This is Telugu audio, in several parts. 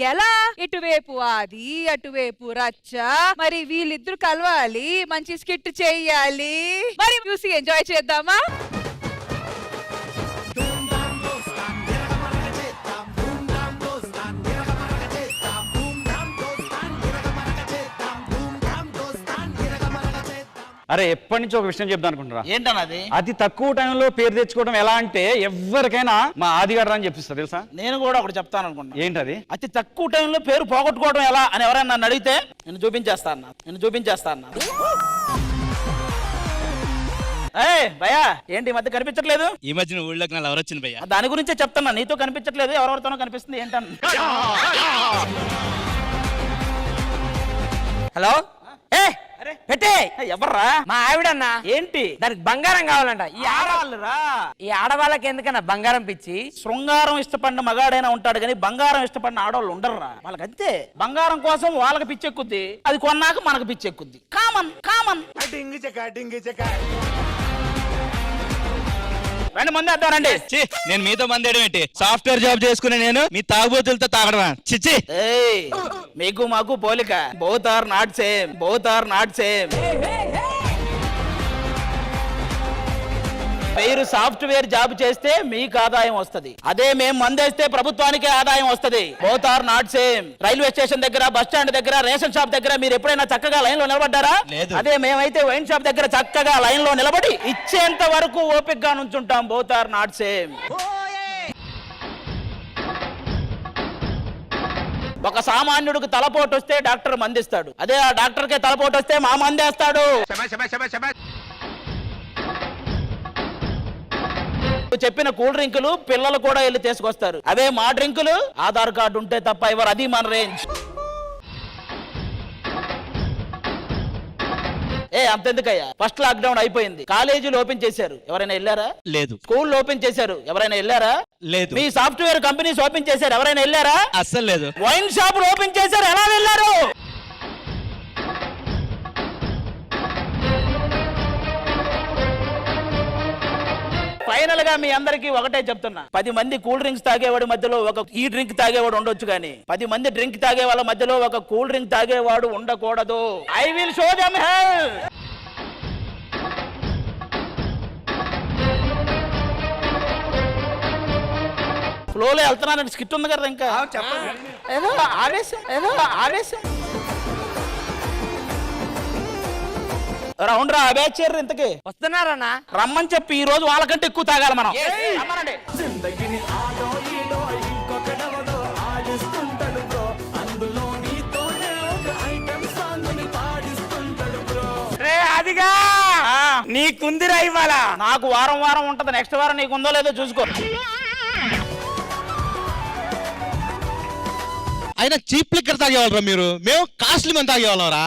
ఎలా? ఇటువైపు ఆది, అటువైపు రచ్చ. మరి వీళ్ళిద్దరు కలవాలి, మంచి స్కిట్ చెయ్యాలి. మరి మ్యూజిక్ ఎంజాయ్ చేద్దామా? అరే ఎప్పటి నుంచి ఒక విషయం చెప్దాం అనుకుంటున్నా. ఏంటన్నది? అతి తక్కువ టైంలో పేరు తెచ్చుకోవడం ఎలా అంటే ఎవరికైనా మా ఆదిగారు అని చెప్పిస్తా తెలుసా. నేను కూడా ఒకటి చెప్తాను అనుకుంటున్నా. ఏంటది? అతి తక్కువ టైంలో పేరు పోగొట్టుకోవడం ఎలా అని ఎవరైనా నన్ను అడిగితే నేను చూపించేస్తాను. భయ్యా ఏంటి ఈ మధ్య కనిపించట్లేదు? ఈ మధ్యన ఊళ్ళోకి ఎవరు వచ్చింది భయ్యా? దాని గురించే చెప్తున్నా. నీతో కనిపించట్లేదు, ఎవరెవరితోనో కనిపిస్తుంది ఏంటన్న. హలో పెట్టే ఎవర్రా? మా ఆవిడన్నా. ఏంటి దానికి బంగారం కావాలంట. ఈ ఆడవాళ్ళకి ఎందుకన్నా బంగారం పిచ్చి? శృంగారం ఇష్టపడిన మగాడైనా ఉంటాడు కానీ బంగారం ఇష్టపడిన ఆడవాళ్ళు ఉండర్రా. వాళ్ళకి అంతే, బంగారం కోసం వాళ్ళకి పిచ్చెక్కుద్ది, అది కొన్నాక మనకు పిచ్చెక్కుద్ది. కామన్. రండి మంది వద్దానండి. నేను మీతో మందేయడం ఏంటి? సాఫ్ట్వేర్ జాబ్ చేసుకునే నేను మీ తాగుబోతులతో తాగడమా? చిచ్చి. మీకు మాకు పోలిక. Both are not same. మీరు సాఫ్ట్వేర్ జాబ్ చేస్తే మీకు ఆదాయం వస్తది, అదే మేము మందేస్తే ప్రభుత్వానికి ఆదాయం వస్తది. Both are not same. Railway station దగ్గర, బస్ స్టాండ్ దగ్గర, రేషన్ షాప్ దగ్గర మీరు ఎప్పుడైనా చక్కగా లైన్ లో నిలబడ్డారా? అదే మేమైతే వైన్ షాప్ దగ్గర చక్కగా లైన్ లో నిలబడి ఇచ్చేంత వరకు ఓపిక గా నుంచుంటాం. Both are not same. ఒక సామాన్యుడికి తలపోటు వస్తే డాక్టర్ మందిస్తాడు, అదే ఆ డాక్టర్కే తలపోటు వస్తే మా మందేస్తాడు. చెప్పిన కూల్ డ్రింకులు పిల్లలు కూడా వెళ్ళి తీసుకొస్తారు, అవే మా డ్రింకులు. ఆధార్ కార్డు ఉంటే తప్ప ఎవరు, అది మన రేంజ్. అంతెందుకయ్యా, ఫస్ట్ లాక్డౌన్ అయిపోయింది, కాలేజీలు ఓపెన్ చేశారు, ఎవరైనా వెళ్ళారా? లేదు. స్కూల్ ఓపెన్ చేశారు, ఎవరైనా వెళ్ళారా? లేదు. మీ సాఫ్ట్వేర్ కంపెనీస్ ఓపెన్ చేశారు, ఎవరైనా వెళ్ళారా? అస్సలు లేదు. వైన్ షాపులు ఓపెన్ చేశారు, ఎలా వెళ్ళారు? ఫైనల్ గా మీ అందరికి ఒకటే చెప్తున్నా, 10 మంది కూల్ డ్రింక్స్ తాగేవాడి మధ్యలో ఒక ఈ డ్రింక్ తాగేవాడు ఉండొచ్చు, కానీ 10 మంది డ్రింక్ తాగే వాళ్ళ మధ్యలో ఒక కూల్ డ్రింక్ తాగేవాడు ఉండకూడదు. I will show them hell. ఫ్లోలో వెళ్తున్నానండి, స్కిట్ ఉంది కదా ఇంకా. ఏదో ఆవేశం రౌండ్ రా అబేచర్. ఇంతకి వస్తున్నారన్నా? రమ్మని చెప్పి ఈ రోజు వాళ్ళకంటే ఎక్కువ తాగాలి మనం. అదిగా నీకుందిరా ఇవాళ. నాకు వారం ఉంటది, నెక్స్ట్ వారం నీకు ఉందో లేదో చూసుకో. అయినా చీప్ లిక్కర్ తాగేవాళ్ళరా మీరు? మేము కాస్ట్లీ మంది తాగేవాళ్ళరా.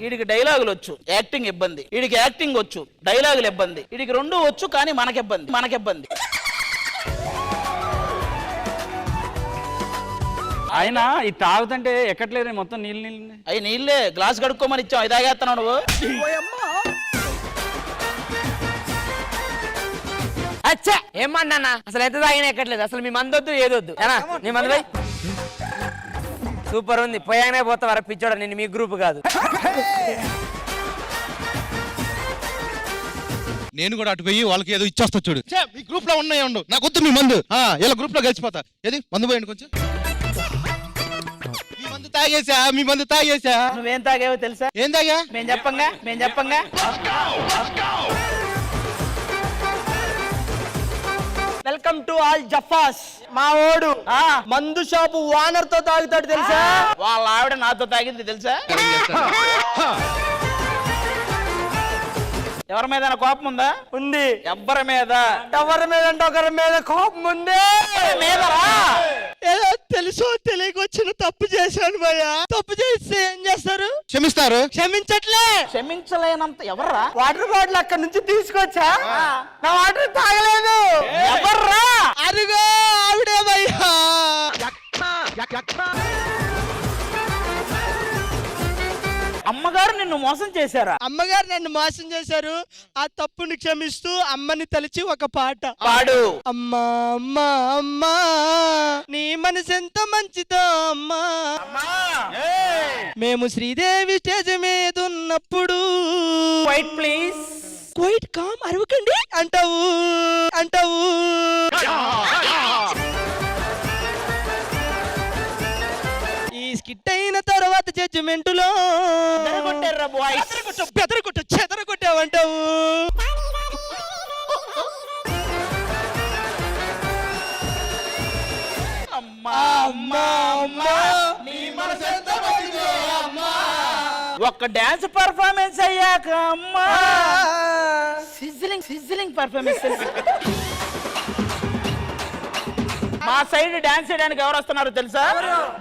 వీడికి డైలాగులు వచ్చు, యాక్టింగ్ ఇబ్బంది. వీడికి యాక్టింగ్ వచ్చు, డైలాగులు ఇబ్బంది. వీడికి 2 వచ్చు, కానీ మనకిబ్బంది. ఆయన ఇది తాగుతుంటే ఎక్కట్లేదు, మొత్తం నీళ్ళు. అవి నీళ్ళే, గ్లాస్ కడుక్కోమని ఇచ్చాం, ఇది తాగేస్తున్నావు నువ్వు. అచ్చా ఏమన్నా అసలు ఎంత తాగినా ఎక్కట్లేదు. అసలు మీ మందొద్దు ఏదొద్దు. నీ మందు సూపర్ ఉంది, పోయానే పోతా వరకు పిచ్చోడ. నేను మీ గ్రూప్ కాదు. నేను కూడా అటు పోయి వాళ్ళకి ఏదో ఇచ్చేస్తా చూడు. మీ గ్రూప్ లో ఉన్నాయో ఉండు, నాకు వద్దు మీ మందు. ఇలా గ్రూప్ లో కలిసిపోతా. ఏది మందు పోయండి కొంచెం. మీ మందు తాగేసా. నువ్వేం తాగేవో తెలుసా? ఏం తాగా? మేము చెప్పంగా. వెల్కమ్ టు ఆల్ జఫాస్. మా ఓడు మందు షాపు ఓనర్ తో తాగుతాడు తెలుసా? వాళ్ళ ఆవిడ నాతో తాగింది తెలుసా? ఎవరి మీద కోపం ఉందా? ఉంది. ఎవరి మీద అంటే ఒకరి మీద కోపం ఉంది. ఏదో తెలుసో తెలియక వచ్చిన తప్పు చేశాను భయ్యా. తప్పు చేస్తే ఏం చేస్తారు? క్షమిస్తారు. క్షమించలేనంత ఎవర్రా? వాటర్ బాటిల్ అక్కడ నుంచి తీసుకొచ్చా, నా వాటర్ తాగలేదు. ఎవర్రా? అదిగో ఆవిడే భయ్యా. అమ్మగారు నిన్ను మోసం చేశారా? అమ్మగారు నన్ను మోసం చేశారు. ఆ తప్పుని క్షమిస్తూ అమ్మని తలిచి ఒక పాట పాడు. అమ్మా అమ్మా అమ్మా నీ మనసు ఎంత మంచిదో అమ్మా. మేము శ్రీదేవి స్టేజ్ మీద ఉన్నప్పుడు వైట్ ప్లీజ్. క్వైట్ కామ్ అరవకండి అంటావు అంటావు. ఈ స్కిట్ అయిన తర్వాత జడ్జిమెంటులో చెదరగొట్టావంటావు. ఒక్క డాన్స్ పర్ఫార్మెన్స్ అయ్యాక అమ్మా సిజ్లింగ్ పర్ఫార్మెన్స్. మా సైడ్ డాన్స్ చేయడానికి ఎవరు వస్తున్నారు తెలుసా?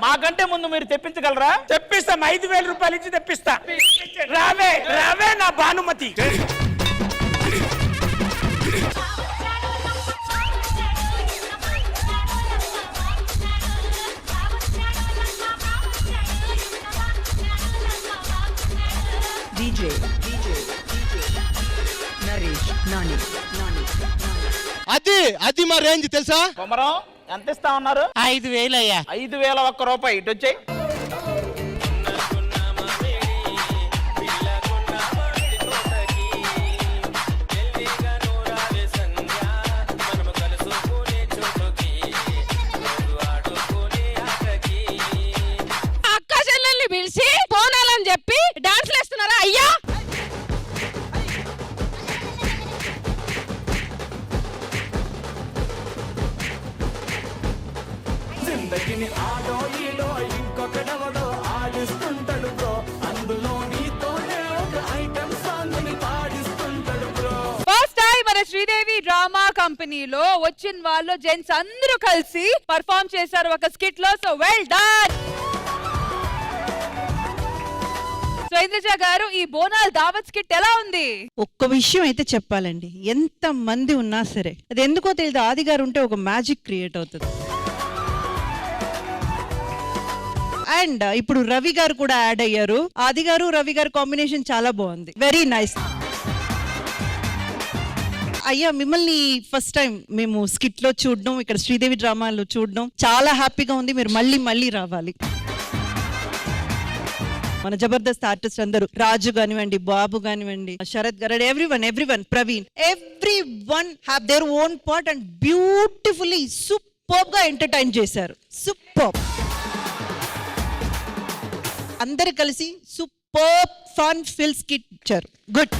మాకంటే ముందు మీరు తెప్పించగలరా? తెప్పిస్తా. 5,000 రూపాయలు ఇచ్చి తెప్పిస్తా. రావే రావే నా భానుమతి. అది మా రేంజ్ తెలుసా? కొమరం ఎంత ఇస్తా ఉన్నారు? 5,000 అయ్యా. 5,000 ఒక్క రూపాయి ఇటు వచ్చాయి. అక్క చెల్లెల్ని పిలిచి పోనాలని చెప్పి డాన్స్లు వేస్తున్నారా అయ్యా? జిందగిని ఆడో ఈడో ఇంకొకడెవడో ఆడిస్తుంటాడు బ్రో. అందులో నీతోనే ఒక ఐటమ్ సాంగ్ ని పాడిస్తుంటాడు బ్రో. ఫస్ట్ టైం మన శ్రీదేవి డ్రామా కంపెనీలో వచ్చిన వాళ్ళు జెంట్స్ అందరూ కలిసి పర్ఫార్మ్ చేశారు ఒక స్కిట్ లో. So well done. So Indraja గారు, ఈ బోనాల్ దావత్ స్కిట్ ఎలా ఉంది? ఒక్క విషయం అయితే చెప్పాలండి, ఎంత మంది ఉన్నా సరే అది ఎందుకో తెలియదు, ఆది గారు ఉంటే ఒక మ్యాజిక్ క్రియేట్ అవుతుంది. అండ్ ఇప్పుడు రవి గారు కూడా యాడ్ అయ్యారు. ఆది గారు రవి గారు కాంబినేషన్ చాలా బాగుంది, వెరీ నైస్. అయ్యా, మిమ్మల్ని ఫస్ట్ టైం మేము స్కిట్ లో చూడడం, ఇక్కడ శ్రీదేవి డ్రామాలో చూడడం చాలా హ్యాపీగా ఉంది. మీరు మళ్ళీ మళ్ళీ రావాలి. మన జబర్దస్త్ ఆర్టిస్ట్ అందరూ, రాజు కానివ్వండి, బాబు కానివ్వండి, శరత్ గారు, everyone, Praveen, everyone have their own part and beautifully super గా ఎంటర్టైన్ చేశారు. సూపర్. అందరు కలిసి సూపర్ ఫన్ ఫిల్ స్కిట్ ఇచ్చారు. గుడ్.